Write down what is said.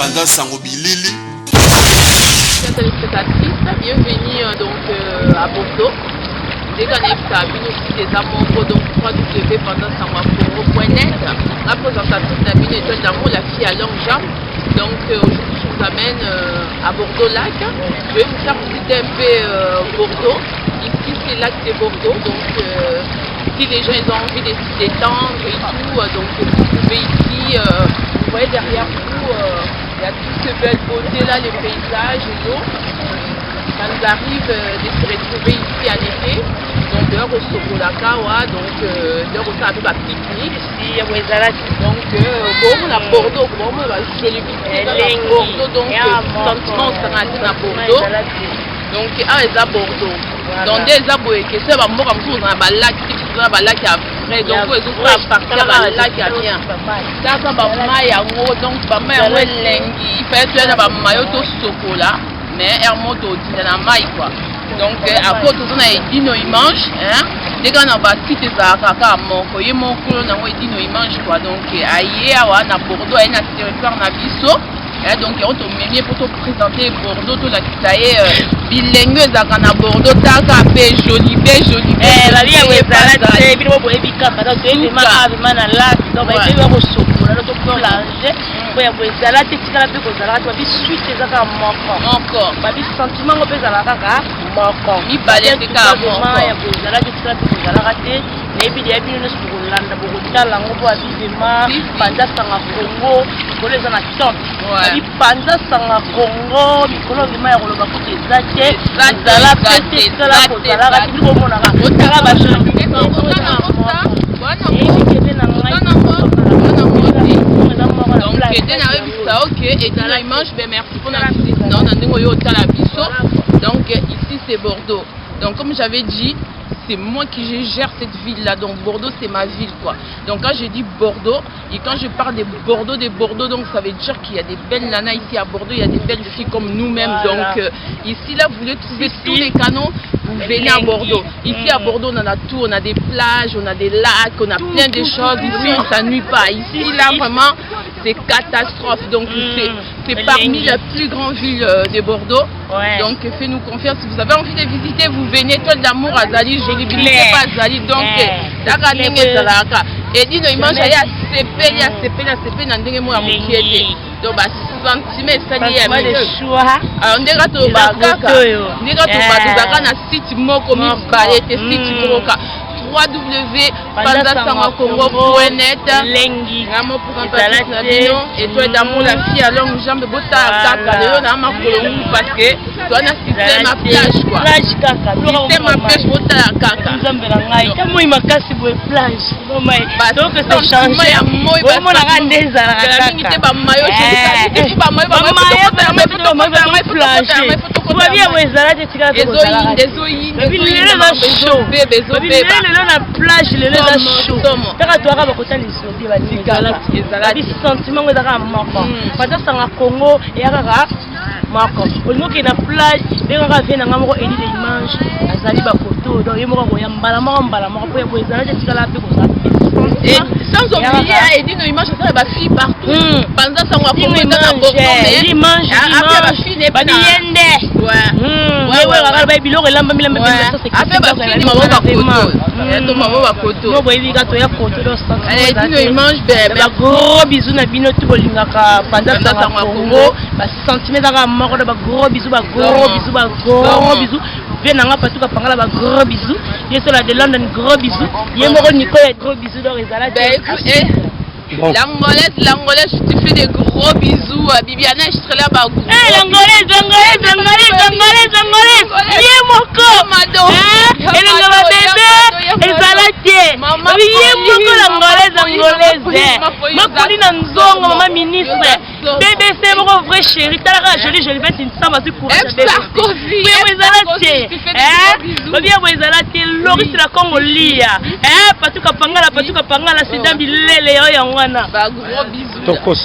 Nanga Sangobilili. Chers téléspectatrices, bienvenue à Bordeaux. Dès qu'on est venu aussi des membres donc www.pandasangocongo.net. La présentatrice de la étoile d'amour, la fille à longue jambe. Donc aujourd'hui je vous amène à Bordeaux-Lac. Je vais vous faire visiter un peu Bordeaux. Ici c'est le lac de Bordeaux. Donc si les gens ils ont envie de se détendre et tout, donc vous pouvez ici, vous voyez derrière vous, il y a toutes ces belles beautés là, les paysages et l'eau. Ça nous arrive de se retrouver ici à l'été, donc dehors au Sokolakawa, donc dehors au Sabu pique-nique. Donc bon, à Bordeaux, bon, je l'ai visité à Bordeaux, donc sentiment à Bordeaux. Donc les à Bordeaux. Donc des aboués qui se va mourir dans un lac, dans un lac après, donc ils ont pas partir dans le lac à bien. Ça ça va maille à gros, donc pas maille à lengi. Il fait tu as pas maillot au chocolat. Mais elle monte au dîner dans la maille quoi. Donc à côté de ça il dit il mange hein. Dès qu'on a bâti des akaka mon foyer mon coulon na il dit il mange quoi. Donc aïe à Bordeaux et na territoire na biso. Et donc on te met pour te présenter Bordeaux tout la kitaye bilingue za kana Bordeaux taka pe joli la vie est balade c'est bien pour éviter parce que c'est vraiment na là donc il va au chocolat donc pour langer pour ya bozala tekika pe kozala to bi suite ezaka moko ba bi sentiment ko pezala kaka moko mi balade ka moko ya bozala tekika pe kozala kate nebi dia bi no sukolanda bokotala ngo po abibema panda sanga Congo koleza na top bi panda sanga Congo mikolo ngima ya koloba kuti ezake ezala pete ezala kozala kati ko mona ka otaka ba joli ok, et dans la image, ben merci pour la visite. Non, donc ici c'est Bordeaux. Donc comme j'avais dit, c'est moi qui gère cette ville là, donc Bordeaux c'est ma ville quoi. Donc quand je dis Bordeaux, et quand je parle de Bordeaux, donc ça veut dire qu'il y a des belles nanas ici à Bordeaux, il y a des belles filles comme nous-mêmes. Voilà. Donc ici là vous voulez trouver tous les canons, vous venez à Bordeaux. Ici à Bordeaux on en a tout, on a des plages, on a des lacs, on a plein de choses. Ici on s'ennuie pas. Ici là vraiment c'est catastrophe. Donc c'est parmi les plus grandes villes de Bordeaux. Ouais. Donc faites-nous confiance. Si vous avez envie de visiter, vous venez. Étoile d'amour à Zali, jolie visite pas Zali. Donc et dit il mange à CP n'andenge moi mukiete. Donc bah centimètres ça y est mais choix. Alors ndeka to bakaka. Ndeka to bakaka na site moko mi balete site moko. www.pandasangocongo.net lengi ngamo présentatrice na bino étoile d'amour la fille à longue jambe bota kaka lelo na makolo parce que toi na système à plage quoi plage kaka système à plage bota kaka nzambe na ngai tamo makasi boy plage no mai donc c'est changé ya moi ba mona nga ndeza na kaka ngite ba mayo chez ba mayo plage toi bien wezala tika ezoyi na show bébé na plage le la chaud taka toaka bakota lisobi bazikala ezala bi sentiment ngo daka moko pata sanga Congo ya kaka moko olingoki na plage bengaka vena ngamoko edi de image azali bakoto donc yemoko ko ya mbala moko po ya ezala tikala pe ko et sans oublier Eddie nos images ça va filles partout pendant ça on va prendre dans Bordeaux mais image après va filles pas biende ouais regarde ba biloko elamba ça c'est après ba filles maman ba koto no boyi ka to ya koto do stand Eddie nos images ba gros bisous na bino tout bolingaka pendant ça on Congo ba centimètres ka moko ba gros bisous venanga patuka pangala ba gros bisous yeso la de London gros bisous yemoko niko ya gros bisous do ezala l'angolaise je te fais des gros bisous Bibiana je serai là bas l'angolaise yemoko mado elanga bébé ezala tie yemoko l'angolaise makoli na nzongo maman ministre BBC moko vrai chéri talaka jolie bête une samba sur pour bébé ezala tie bien ezala tie Loris la Congolia patuka pangala c'est dans bilele yo yangwana ba gros bisous tokos